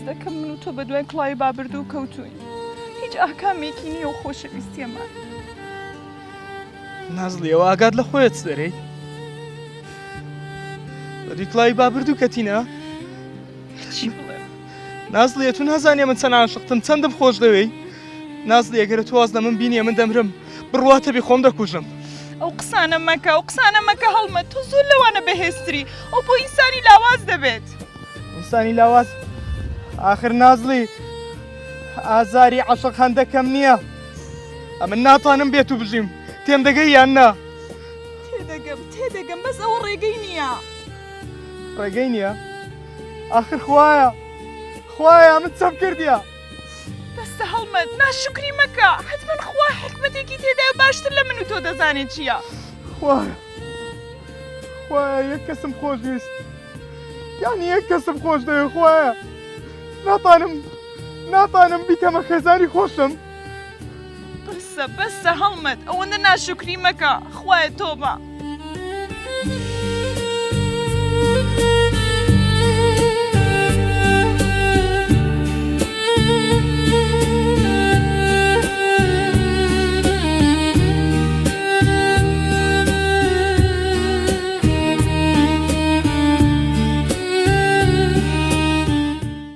دەکەم من و تۆ بە دوای کڵاوی بابردوو کەوتوین هیچ ئاکامێکی نییە و خۆشەویستیەمان نازڵیەوە ئاگات لە خۆیت دەرەی بەدوی کڵاوی بابردوو کەتینە چی بڵێم نازڵیە تو نازانێ من چەند عاشقتم چەندم خۆش دەوێی نازڵی ئەگەرە تو واز لە من بینیە من دەمرم بڕواتە بێ خۆم دەکوژم ئەو قسانە مەکە هەڵمە تۆ زۆر لەوانە بەهێزتری ئەو بۆ ئینسانی لاواز دەبێت ئینسانی لاواز ئاخر نازڵی ئازاری عاشق هەندەکەم نییە ئەمە ناتوانم بێت و بژیم تێم دەگەی یان نا تێدەگەم بەس ئەوە ڕێگەی نییە ڕێگەی نییە ئاخر خوایە من چەم کردیە بەستە هەڵمەت ناشکری مەکە حتمەن خوا حکمەتێکی تێدای باشتر لە من و تۆ دەزانێت چییە خوایە یەک کەسم خۆشویست یانی یەک کەسم خۆش دەوێ خوایە ناتانم بیکەمە خێزانی خۆشم بەسە هەڵمەت ئەوەندە ناشکری مەکە خوایە تۆبە